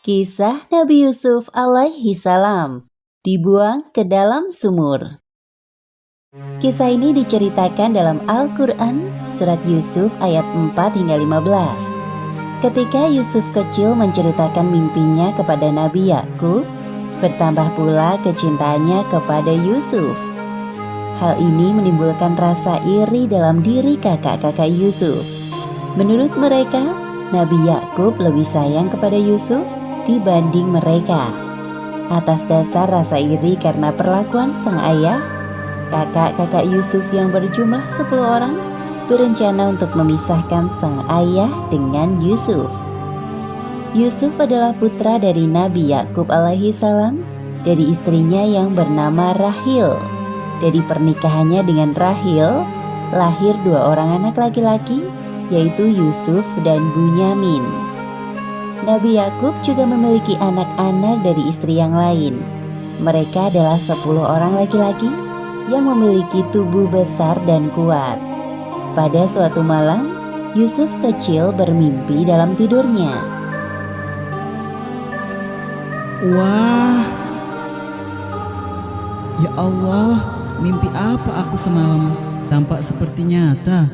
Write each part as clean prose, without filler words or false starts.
Kisah Nabi Yusuf alaihi salam dibuang ke dalam sumur. Kisah ini diceritakan dalam Al-Quran surat Yusuf ayat 4 hingga 15. Ketika Yusuf kecil menceritakan mimpinya kepada Nabi Yakub, bertambah pula kecintaannya kepada Yusuf. Hal ini menimbulkan rasa iri dalam diri kakak-kakak Yusuf. Menurut mereka, Nabi Yakub lebih sayang kepada Yusuf dibanding mereka. Atas dasar rasa iri karena perlakuan sang ayah, kakak-kakak Yusuf yang berjumlah 10 orang berencana untuk memisahkan sang ayah dengan Yusuf. Yusuf adalah putra dari Nabi Yakub alaihi salam dari istrinya yang bernama Rahil. Dari pernikahannya dengan Rahil, lahir 2 orang anak laki-laki, yaitu Yusuf dan Bunyamin. Nabi Yakub juga memiliki anak-anak dari istri yang lain. Mereka adalah 10 orang laki-laki yang memiliki tubuh besar dan kuat. Pada suatu malam, Yusuf kecil bermimpi dalam tidurnya. Wah, ya Allah, mimpi apa aku semalam? Tampak seperti nyata.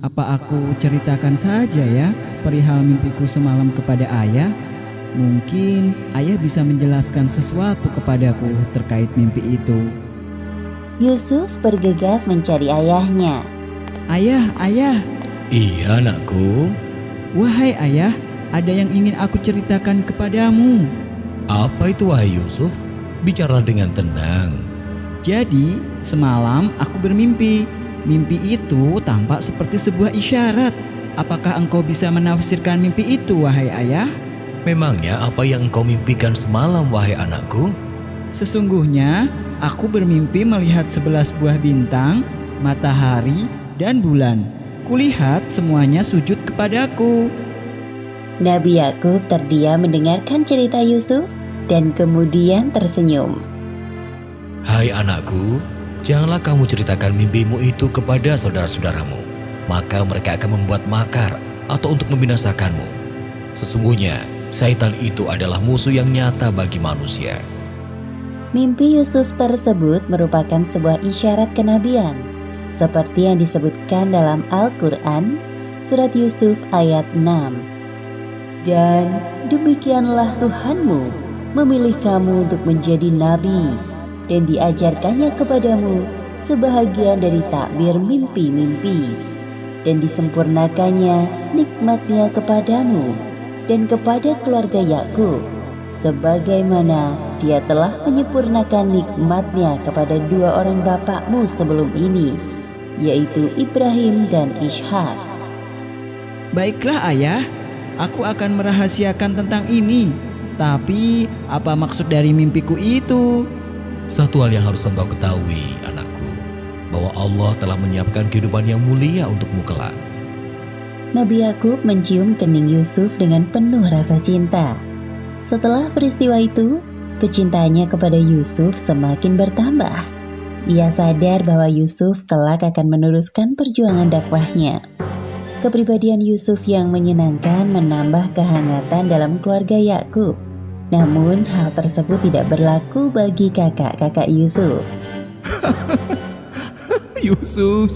Apa aku ceritakan saja ya perihal mimpiku semalam kepada ayah? Mungkin ayah bisa menjelaskan sesuatu kepadaku terkait mimpi itu. Yusuf bergegas mencari ayahnya. Ayah, ayah. Iya anakku. Wahai ayah, ada yang ingin aku ceritakan kepadamu. Apa itu wahai Yusuf? Bicara dengan tenang. Jadi, semalam aku bermimpi. Mimpi itu tampak seperti sebuah isyarat. Apakah engkau bisa menafsirkan mimpi itu, wahai ayah? Memangnya apa yang engkau mimpikan semalam wahai anakku? Sesungguhnya, aku bermimpi melihat 11 buah bintang, matahari, dan bulan. Kulihat semuanya sujud kepadaku. Nabi Yakub terdiam mendengarkan cerita Yusuf dan kemudian tersenyum. Hai anakku, janganlah kamu ceritakan mimpimu itu kepada saudara-saudaramu. Maka mereka akan membuat makar atau untuk membinasakanmu. Sesungguhnya, Syaitan itu adalah musuh yang nyata bagi manusia. Mimpi Yusuf tersebut merupakan sebuah isyarat kenabian, seperti yang disebutkan dalam Al-Quran, surat Yusuf ayat 6. Dan demikianlah Tuhanmu memilih kamu untuk menjadi nabi, dan diajarkannya kepadamu sebahagian dari takbir mimpi-mimpi, dan disempurnakannya nikmatnya kepadamu dan kepada keluarga Yakub, sebagaimana dia telah menyempurnakan nikmatnya kepada 2 orang bapakmu sebelum ini, yaitu Ibrahim dan Ishak. Baiklah ayah, aku akan merahasiakan tentang ini. Tapi apa maksud dari mimpiku itu? Satu hal yang harus engkau ketahui anakku, bahwa Allah telah menyiapkan kehidupan yang mulia untukmu kelak. Nabi Yakub mencium kening Yusuf dengan penuh rasa cinta. Setelah peristiwa itu, kecintaannya kepada Yusuf semakin bertambah. Ia sadar bahwa Yusuf kelak akan meneruskan perjuangan dakwahnya. Kepribadian Yusuf yang menyenangkan menambah kehangatan dalam keluarga Yakub. Namun hal tersebut tidak berlaku bagi kakak-kakak Yusuf. Yusuf,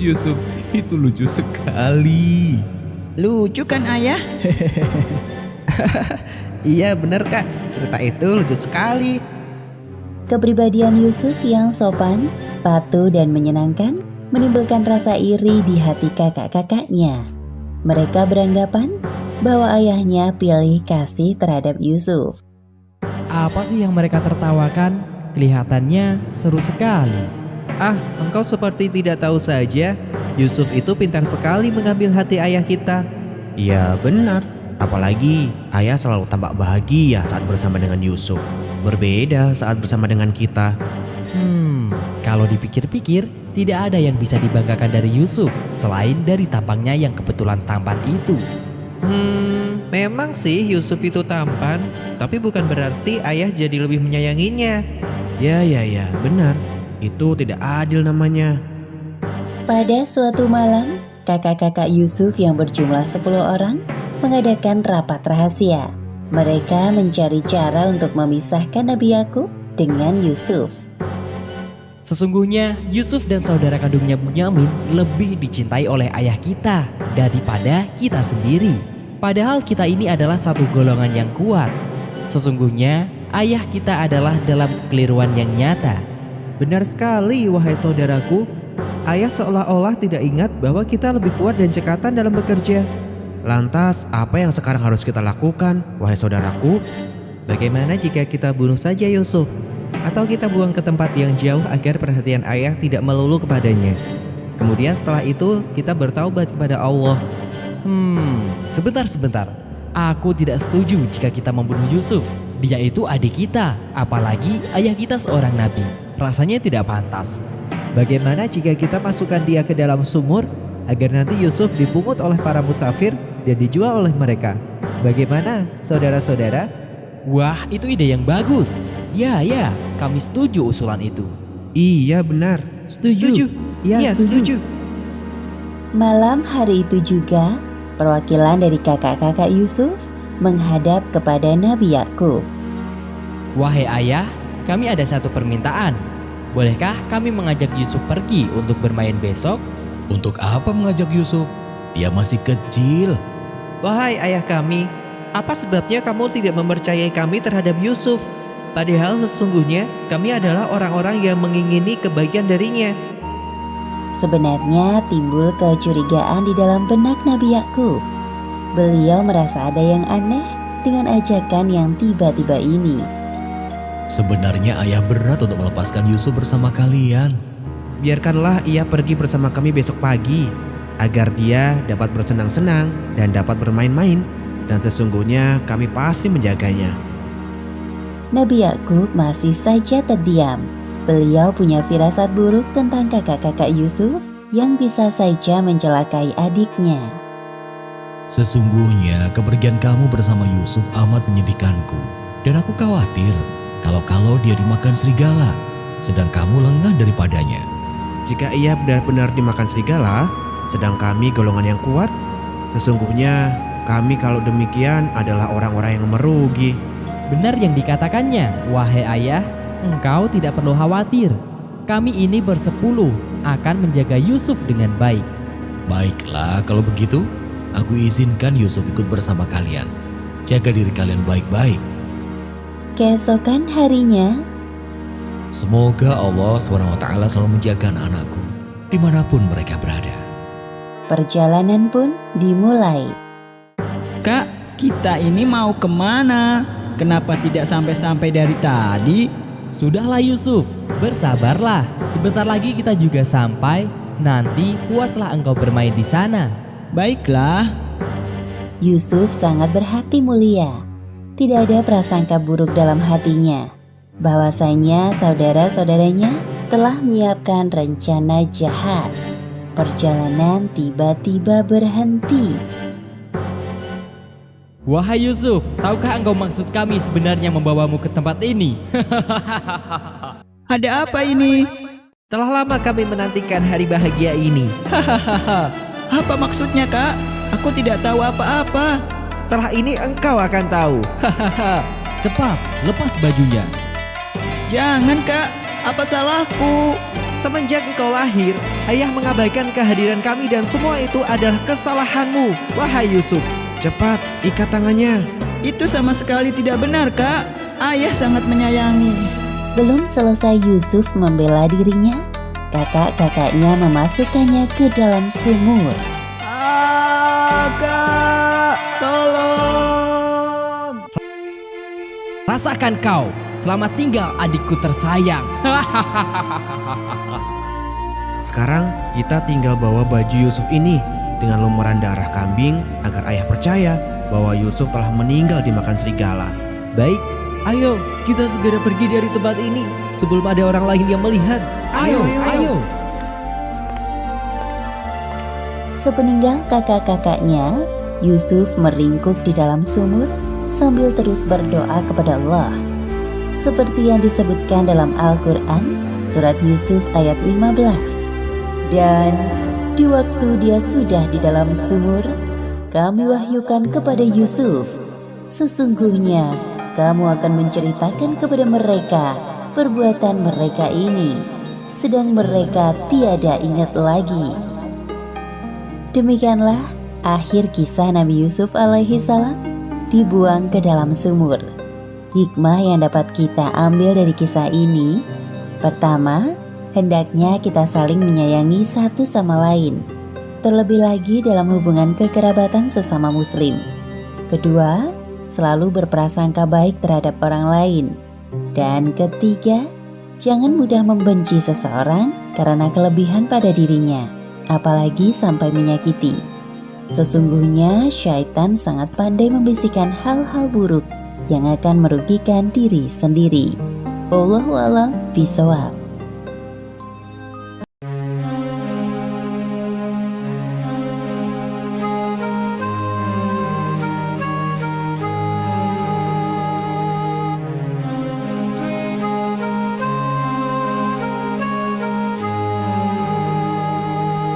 itu lucu sekali. Lucu kan ayah? Iya bener kak, cerita itu lucu sekali. Kepribadian Yusuf yang sopan, patuh dan menyenangkan menimbulkan rasa iri di hati kakak-kakaknya. Mereka beranggapan bahwa ayahnya pilih kasih terhadap Yusuf. Apa sih yang mereka tertawakan? Kelihatannya seru sekali. Ah, engkau seperti tidak tahu saja. Yusuf itu pintar sekali mengambil hati ayah kita. Iya benar, apalagi ayah selalu tampak bahagia saat bersama dengan Yusuf. Berbeda saat bersama dengan kita. Kalau dipikir-pikir, tidak ada yang bisa dibanggakan dari Yusuf selain dari tampangnya yang kebetulan tampan itu. Memang sih Yusuf itu tampan, tapi bukan berarti ayah jadi lebih menyayanginya. Ya, benar. Itu tidak adil namanya. Pada suatu malam, kakak-kakak Yusuf yang berjumlah 10 orang mengadakan rapat rahasia. Mereka mencari cara untuk memisahkan Nabi Yakub dengan Yusuf. Sesungguhnya Yusuf dan saudara kandungnya Bunyamin lebih dicintai oleh ayah kita daripada kita sendiri. Padahal kita ini adalah satu golongan yang kuat. Sesungguhnya ayah kita adalah dalam kekeliruan yang nyata. Benar sekali, wahai saudaraku. Ayah seolah-olah tidak ingat bahwa kita lebih kuat dan cekatan dalam bekerja. Lantas, apa yang sekarang harus kita lakukan, wahai saudaraku? Bagaimana jika kita bunuh saja Yusuf? Atau kita buang ke tempat yang jauh agar perhatian ayah tidak melulu kepadanya. Kemudian setelah itu kita bertaubat kepada Allah. Sebentar. Aku tidak setuju jika kita membunuh Yusuf. Dia itu adik kita, apalagi ayah kita seorang nabi. Rasanya tidak pantas. Bagaimana jika kita masukkan dia ke dalam sumur agar nanti Yusuf dipungut oleh para musafir dan dijual oleh mereka? Bagaimana, saudara-saudara? Wah, itu ide yang bagus. Ya, kami setuju usulan itu. Iya benar. Setuju. Ya, setuju. Malam hari itu juga, perwakilan dari kakak-kakak Yusuf menghadap kepada Nabi Yakub. Wahai ayah, kami ada satu permintaan. Bolehkah kami mengajak Yusuf pergi untuk bermain besok? Untuk apa mengajak Yusuf? Dia masih kecil. Wahai ayah kami, apa sebabnya kamu tidak mempercayai kami terhadap Yusuf? Padahal sesungguhnya kami adalah orang-orang yang mengingini kebaikan darinya. Sebenarnya timbul kecurigaan di dalam benak Nabi Yakub. Beliau merasa ada yang aneh dengan ajakan yang tiba-tiba ini. Sebenarnya ayah berat untuk melepaskan Yusuf bersama kalian. Biarkanlah ia pergi bersama kami besok pagi, agar dia dapat bersenang-senang dan dapat bermain-main, dan sesungguhnya kami pasti menjaganya. Nabi Yakub masih saja terdiam. Beliau punya firasat buruk tentang kakak-kakak Yusuf yang bisa saja mencelakai adiknya. Sesungguhnya kepergian kamu bersama Yusuf amat menyedihkanku. Dan aku khawatir kalau dia dimakan serigala, sedang kamu lengah daripadanya. Jika ia benar-benar dimakan serigala, sedang kami golongan yang kuat, sesungguhnya kami kalau demikian adalah orang-orang yang merugi. Benar yang dikatakannya, wahai ayah, engkau tidak perlu khawatir. Kami ini bersepuluh akan menjaga Yusuf dengan baik. Baiklah, kalau begitu, aku izinkan Yusuf ikut bersama kalian. Jaga diri kalian baik-baik. Keesokan harinya, Semoga Allah SWT selalu menjaga anak-anakku dimanapun mereka berada. perjalanan pun dimulai. Kak, kita ini mau kemana? Kenapa tidak sampai-sampai dari tadi? Sudahlah Yusuf, bersabarlah. Sebentar lagi kita juga sampai. Nanti puaslah engkau bermain di sana. Baiklah. Yusuf sangat berhati mulia. Tidak ada prasangka buruk dalam hatinya. Bahwasanya saudara-saudaranya telah menyiapkan rencana jahat. Perjalanan tiba-tiba berhenti. Wahai Yusuf, tahukah engkau maksud kami sebenarnya membawamu ke tempat ini? Ada apa ini? Telah lama kami menantikan hari bahagia ini. Apa maksudnya, Kak? Aku tidak tahu apa-apa. Setelah ini engkau akan tahu. Cepat, lepas bajunya. Jangan, Kak. Apa salahku? Semenjak engkau lahir, ayah mengabaikan kehadiran kami dan semua itu adalah kesalahanmu, wahai Yusuf. Cepat, ikat tangannya. Itu sama sekali tidak benar, Kak. Ayah sangat menyayangi. Belum selesai Yusuf membela dirinya, kakak-kakaknya memasukkannya ke dalam sumur. Kak, tolong. Rasakan kau, selamat tinggal adikku tersayang. Sekarang kita tinggal bawa baju Yusuf ini dengan lumuran darah kambing agar ayah percaya bahwa Yusuf telah meninggal dimakan serigala. Baik, ayo kita segera pergi dari tempat ini sebelum ada orang lain yang melihat. Ayo. Sepeninggal kakak-kakaknya, Yusuf meringkuk di dalam sumur sambil terus berdoa kepada Allah. Seperti yang disebutkan dalam Al-Quran, surat Yusuf ayat 15. Dan di waktu dia sudah di dalam sumur, kami wahyukan kepada Yusuf, sesungguhnya kamu akan menceritakan kepada mereka perbuatan mereka ini, sedang mereka tiada ingat lagi. Demikianlah akhir kisah Nabi Yusuf alaihi salam dibuang ke dalam sumur. Hikmah yang dapat kita ambil dari kisah ini, pertama, hendaknya kita saling menyayangi satu sama lain, terlebih lagi dalam hubungan kekerabatan sesama muslim. Kedua, selalu berprasangka baik terhadap orang lain. Dan ketiga, jangan mudah membenci seseorang karena kelebihan pada dirinya, apalagi sampai menyakiti. Sesungguhnya syaitan sangat pandai membisikkan hal-hal buruk yang akan merugikan diri sendiri. Wallahu a'lam bishawab.